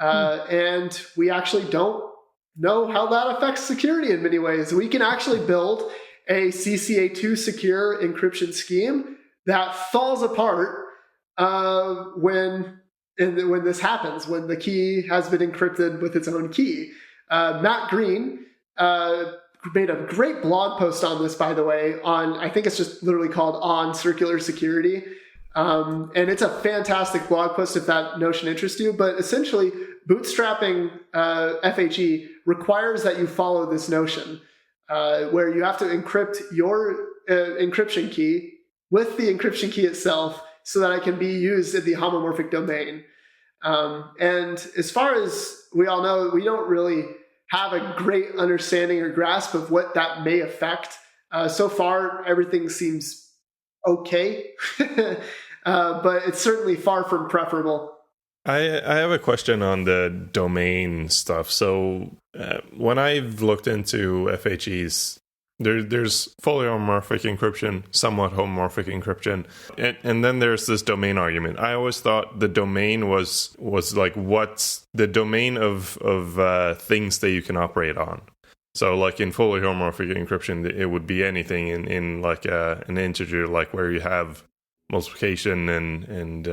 And we actually don't know how that affects security in many ways. We can actually build a CCA2 secure encryption scheme that falls apart when this happens, when the key has been encrypted with its own key. Matt Green made a great blog post on this, by the way, I think it's just literally called On Circular Security. And it's a fantastic blog post if that notion interests you. But essentially, bootstrapping FHE requires that you follow this notion where you have to encrypt your encryption key with the encryption key itself so that it can be used in the homomorphic domain. And as far as we all know, we don't really have a great understanding or grasp of what that may affect. So far, everything seems okay, but it's certainly far from preferable. I have a question on the domain stuff. So when I've looked into FHEs, there's fully homomorphic encryption, somewhat homomorphic encryption, and then there's this domain argument. I always thought the domain was like what's the domain of things that you can operate on. So like in fully homomorphic encryption, it would be anything in like an integer, like where you have multiplication and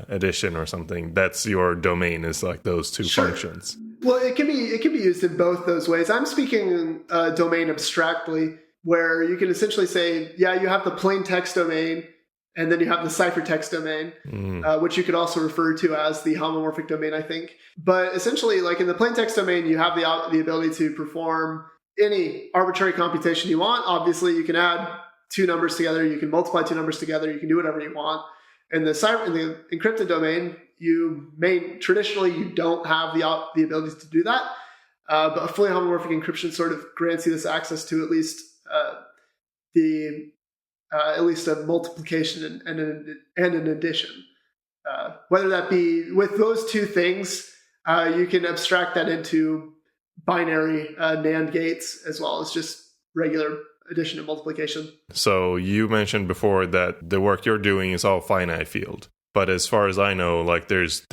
addition or something. That's your domain, is like those two functions. Well, it can be used in both those ways. I'm speaking domain abstractly. where you can essentially say, yeah, you have the plain text domain, and then you have the ciphertext domain, which you could also refer to as the homomorphic domain, I think. But essentially, like in the plain text domain, you have the ability to perform any arbitrary computation you want. Obviously, you can add two numbers together, you can multiply two numbers together, you can do whatever you want. In the encrypted domain, traditionally you don't have the ability to do that. But a fully homomorphic encryption sort of grants you this access to at least a multiplication and an addition. Whether that be with those two things, you can abstract that into binary NAND gates as well as just regular addition and multiplication. So you mentioned before that the work you're doing is all finite field. But as far as I know, like there's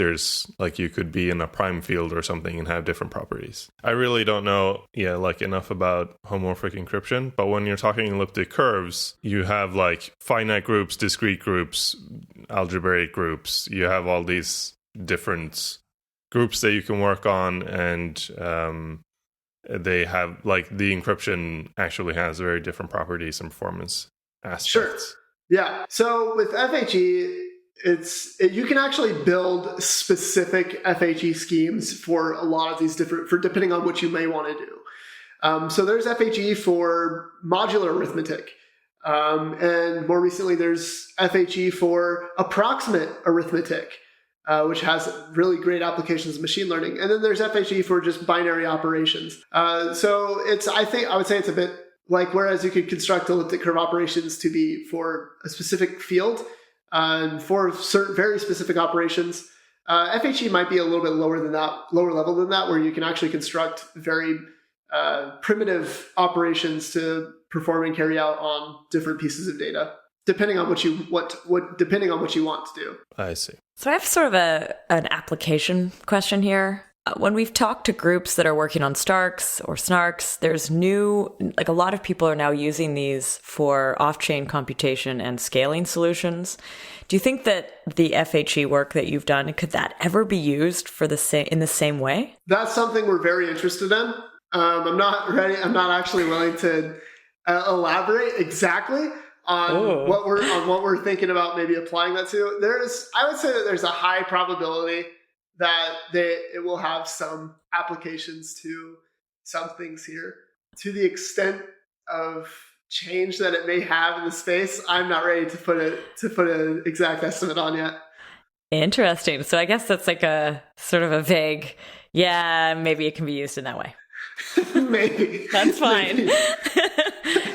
like you could be in a prime field or something and have different properties. I really don't know, like enough about homomorphic encryption. But when you're talking elliptic curves, you have like finite groups, discrete groups, algebraic groups. You have all these different groups that you can work on, and they have like the encryption actually has very different properties and performance aspects. Sure. Yeah. So with FHE, you can actually build specific FHE schemes for a lot of these depending on what you may want to do. So there's FHE for modular arithmetic. And more recently, there's FHE for approximate arithmetic, which has really great applications in machine learning. And then there's FHE for just binary operations. So I would say it's a bit like, whereas you could construct elliptic curve operations to be for a specific field, and for certain very specific operations, FHE might be a little bit lower level than that, where you can actually construct very primitive operations to perform and carry out on different pieces of data, depending on what you want to do. I see. So I have sort of an application question here. When we've talked to groups that are working on Starks or Snarks, there's a lot of people are now using these for off-chain computation and scaling solutions. Do you think that the FHE work that you've done, could that ever be used in the same way? That's something we're very interested in. I'm not actually willing to elaborate exactly on what we're thinking about maybe applying that to. I would say that there's a high probability that it will have some applications to some things here. To the extent of change that it may have in the space, I'm not ready to put an exact estimate on yet. Interesting. So I guess that's like a sort of a vague, maybe it can be used in that way. Maybe. That's fine. Maybe.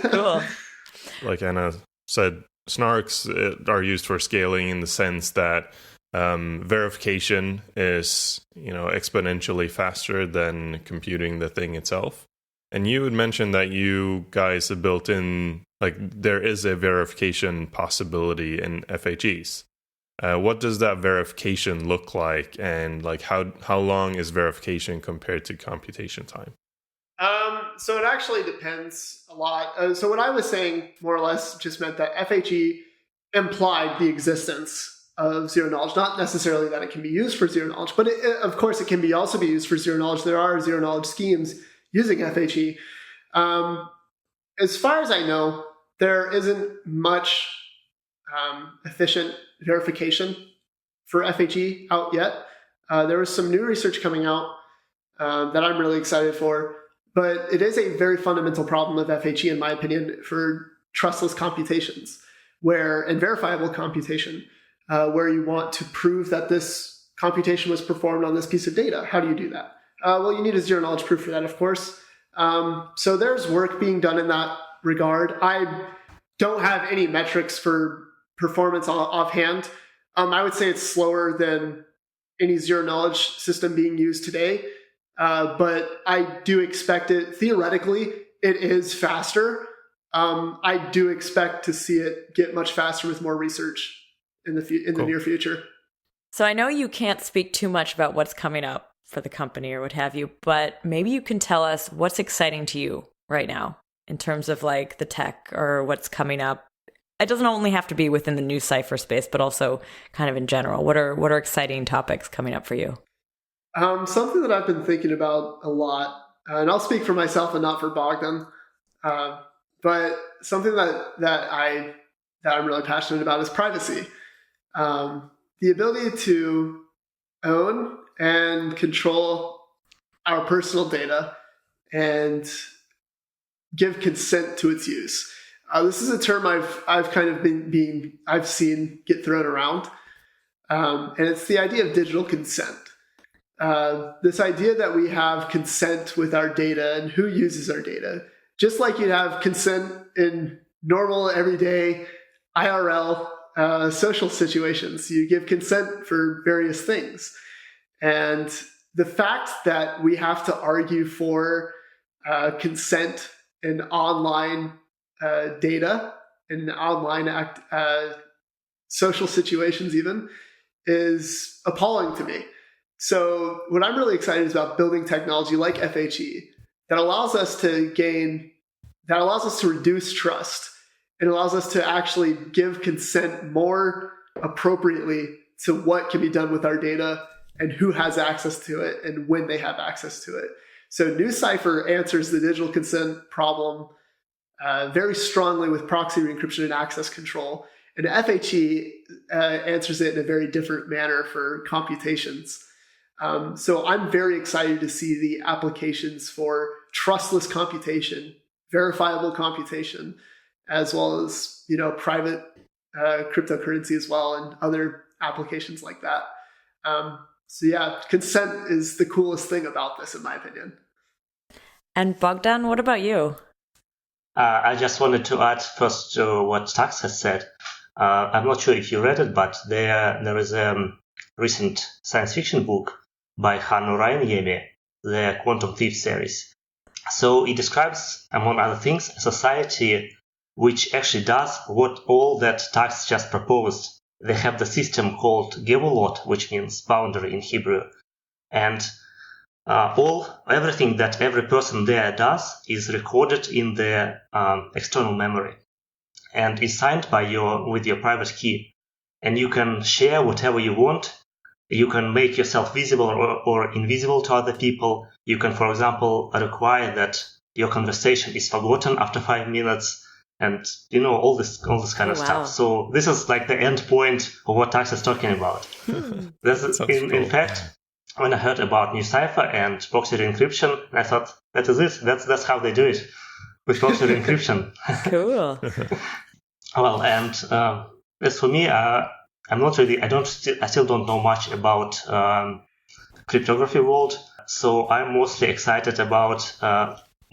Cool. Like Anna said, snarks are used for scaling in the sense that verification is, exponentially faster than computing the thing itself. And you had mentioned that you guys have built in, like, there is a verification possibility in FHEs. What does that verification look like, and like how long is verification compared to computation time? So it actually depends a lot. So what I was saying more or less just meant that FHE implied the existence of zero knowledge, not necessarily that it can be used for zero knowledge, but of course it can also be used for zero knowledge. There are zero knowledge schemes using FHE. As far as I know, there isn't much efficient verification for FHE out yet. There was some new research coming out that I'm really excited for, but it is a very fundamental problem of FHE, in my opinion, for trustless computations and verifiable computation, where you want to prove that this computation was performed on this piece of data. How do you do that? Well, you need a zero knowledge proof for that, of course. So there's work being done in that regard. I don't have any metrics for performance offhand. I would say it's slower than any zero knowledge system being used today. But I do expect it, theoretically, it is faster. I do expect to see it get much faster with more research in the near future. So I know you can't speak too much about what's coming up for the company or what have you, but maybe you can tell us what's exciting to you right now in terms of like the tech or what's coming up. It doesn't only have to be within the NuCypher space, but also kind of in general. What are exciting topics coming up for you? Something that I've been thinking about a lot, and I'll speak for myself and not for Bogdan. but something that I'm really passionate about is privacy. The ability to own and control our personal data and give consent to its use. This is a term I've kind of I've seen get thrown around, and it's the idea of digital consent. This idea that we have consent with our data and who uses our data, just like you'd have consent in normal, everyday, IRL social situations. You give consent for various things. And the fact that we have to argue for consent in online data, in online social situations even, is appalling to me. So what I'm really excited is about building technology like FHE that allows us to reduce trust. It allows us to actually give consent more appropriately to what can be done with our data and who has access to it and when they have access to it. So NuCypher answers the digital consent problem very strongly with proxy re-encryption and access control. And FHE answers it in a very different manner for computations. So I'm very excited to see the applications for trustless computation, verifiable computation, as well as private cryptocurrency as well, and other applications like that. So yeah, consent is the coolest thing about this, in my opinion. And Bogdan, what about you? I just wanted to add first to what Tux has said. I'm not sure if you read it, but there is a recent science fiction book by Hannu Rajaniemi, the Quantum Thief series. So it describes, among other things, a society which actually does what all that Tux just proposed. They have the system called Gevulot, which means boundary in Hebrew. And everything that every person there does is recorded in the external memory and is signed with your private key. And you can share whatever you want. You can make yourself visible or invisible to other people. You can, for example, require that your conversation is forgotten after 5 minutes, and all this kind of stuff. So this is like the end point of what Tux is talking about. In fact, when I heard about NuCypher and Proxy re-encryption, I thought that is it. That's how they do it with Proxy re-encryption. Cool. Well, and as for me, I still don't know much about cryptography world. So I'm mostly excited about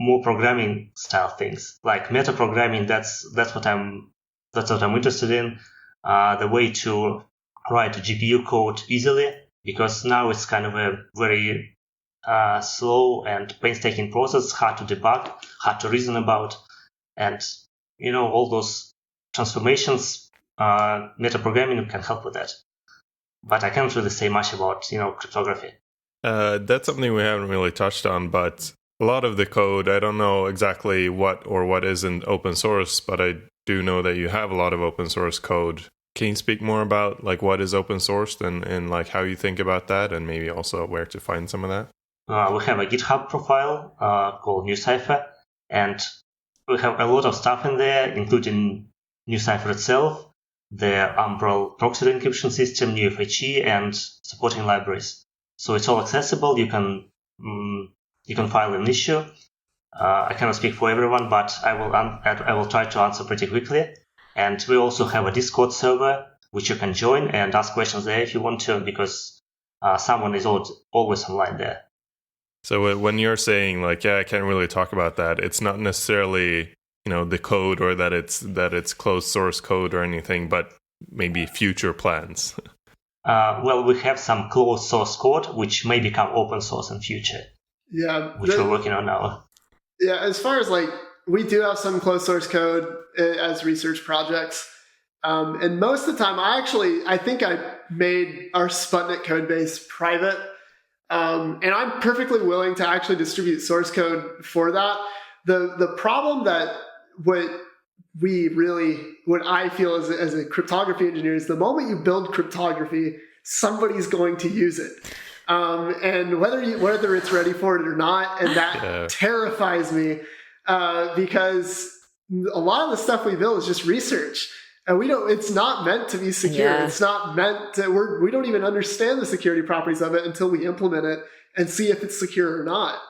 more programming style things like meta programming. That's what I'm interested in. The way to write GPU code easily, because now it's kind of a very slow and painstaking process, hard to debug, hard to reason about, and all those transformations. Metaprogramming can help with that, but I can't really say much about cryptography. That's something we haven't really touched on, but a lot of the code, I don't know exactly what isn't open source, but I do know that you have a lot of open source code. Can you speak more about like what is open sourced and like how you think about that, and maybe also where to find some of that? We have a GitHub profile called NuCypher, and we have a lot of stuff in there, including NuCypher itself, the Umbrel proxy encryption system, nuFHE, and supporting libraries. So it's all accessible. You can file an issue. I cannot speak for everyone, but I will try to answer pretty quickly. And we also have a Discord server which you can join and ask questions there if you want to, because someone is always online there. So when you're saying like, I can't really talk about that, it's not necessarily the code or that it's closed source code or anything, but maybe future plans. Well, we have some closed source code which may become open source in future. Yeah, which we're working on now. Yeah, as far as we do have some closed source code as research projects, and most of the time, I think I made our Sputnik code base private, and I'm perfectly willing to actually distribute source code for that. The problem that what I feel as a cryptography engineer is the moment you build cryptography, somebody's going to use it. And whether it's ready for it or not, and that terrifies me, because a lot of the stuff we build is just research. And it's not meant to be secure. Yeah. It's not meant to, we don't even understand the security properties of it until we implement it and see if it's secure or not.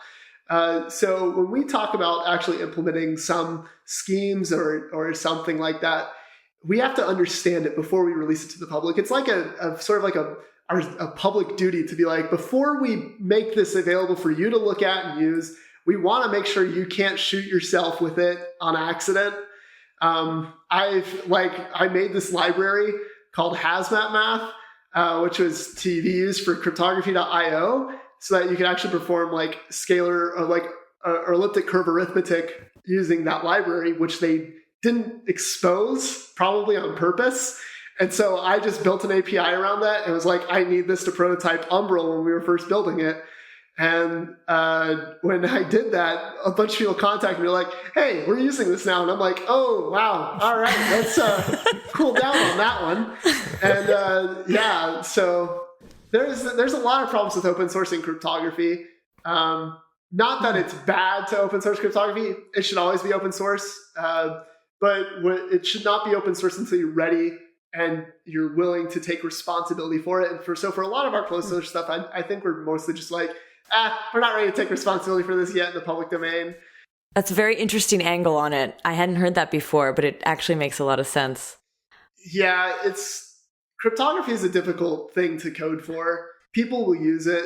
So when we talk about actually implementing some schemes or something like that, we have to understand it before we release it to the public. It's like a sort of like a public duty to be like, before we make this available for you to look at and use, we want to make sure you can't shoot yourself with it on accident. I made this library called Hazmat Math, which was to be used for cryptography.io, so that you can actually perform like scalar or like or elliptic curve arithmetic using that library, which they didn't expose, probably on purpose. And so I just built an API around that and was like, I need this to prototype Umbrel when we were first building it. And when I did that, a bunch of people contacted me like, hey, we're using this now. And I'm like, oh, wow. All right, let's cool down on that one. And so there's a lot of problems with open sourcing cryptography. Not that it's bad to open source cryptography. It should always be open source. But it should not be open source until you're ready and you're willing to take responsibility for it. And for a lot of our closed source stuff, I think we're mostly just like, we're not ready to take responsibility for this yet in the public domain. That's a very interesting angle on it. I hadn't heard that before, but it actually makes a lot of sense. Yeah, cryptography is a difficult thing to code for. People will use it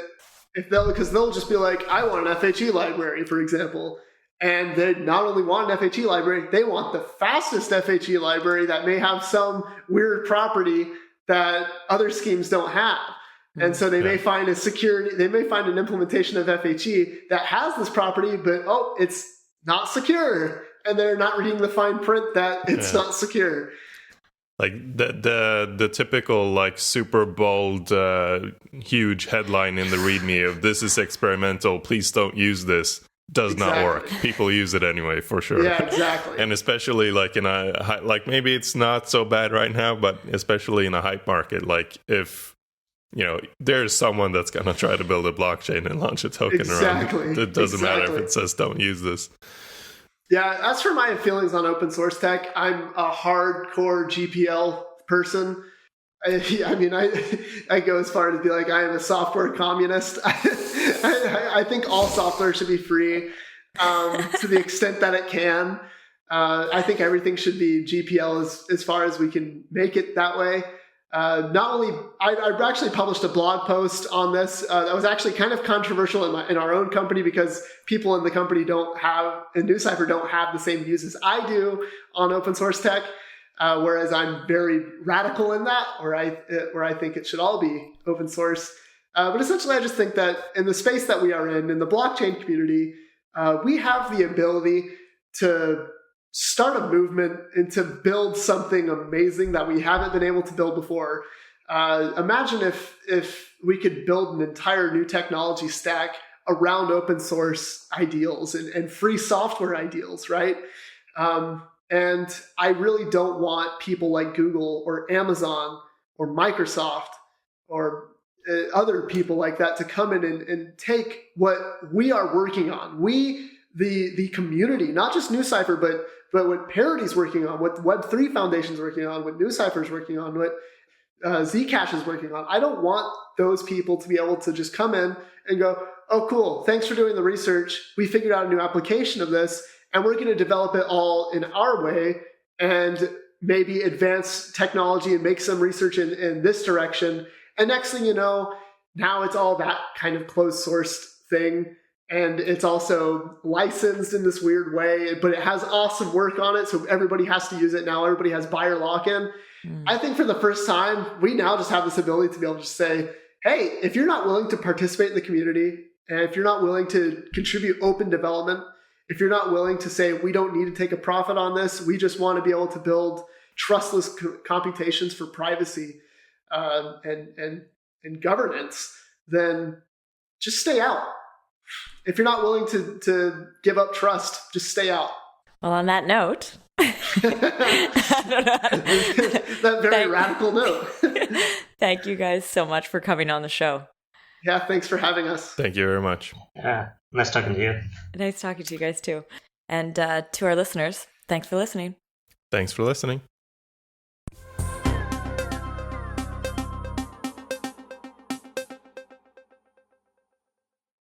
because they'll just be like, I want an FHE library, for example. And they not only want an FHE library, they want the fastest FHE library that may have some weird property that other schemes don't have. And so they may find they may find an implementation of FHE that has this property, but it's not secure. And they're not reading the fine print that it's not secure. Like the typical like super bold, huge headline in the README of "This is experimental. Please don't use this." Does not work. People use it anyway, for sure. Yeah, exactly. And especially like in maybe it's not so bad right now, but especially in a hype market, like if there's someone that's gonna try to build a blockchain and launch a token around it. It doesn't matter if it says don't use this. Yeah, as for my feelings on open source tech, I'm a hardcore GPL person. I go as far as to be like, I am a software communist. I think all software should be free to the extent that it can. I think everything should be GPL as far as we can make it that way. I've actually published a blog post on this that was actually kind of controversial in our own company because people in the company in NuCypher don't have the same views as I do on open source tech. Whereas I'm very radical in that, where I think it should all be open source. But essentially, I just think that in the space that we are in the blockchain community, we have the ability to start a movement and to build something amazing that we haven't been able to build before. Imagine if we could build an entire new technology stack around open source ideals and free software ideals, right? And I really don't want people like Google or Amazon or Microsoft or other people like that to come in and take what we are working on. We, the community, not just NuCypher, but what Parity's working on, what Web3 Foundation's working on, what NuCypher's working on, what Zcash is working on. I don't want those people to be able to just come in and go, oh, cool, thanks for doing the research. We figured out a new application of this. And we're going to develop it all in our way and maybe advance technology and make some research in this direction. And next thing you know, now it's all that kind of closed sourced thing. And it's also licensed in this weird way, but it has awesome work on it. So everybody has to use it now. Everybody has buyer lock-in. I think for the first time, we now just have this ability to be able to say, hey, if you're not willing to participate in the community, and if you're not willing to contribute open development, if you're not willing to say, we don't need to take a profit on this, we just want to be able to build trustless computations for privacy and governance, then just stay out. If you're not willing to give up trust, just stay out. Well, on that note, that very radical note. Thank you guys so much for coming on the show. Yeah, thanks for having us. Thank you very much. Yeah, nice talking to you. Nice talking to you guys too. And to our listeners, Thanks for listening. Thanks for listening.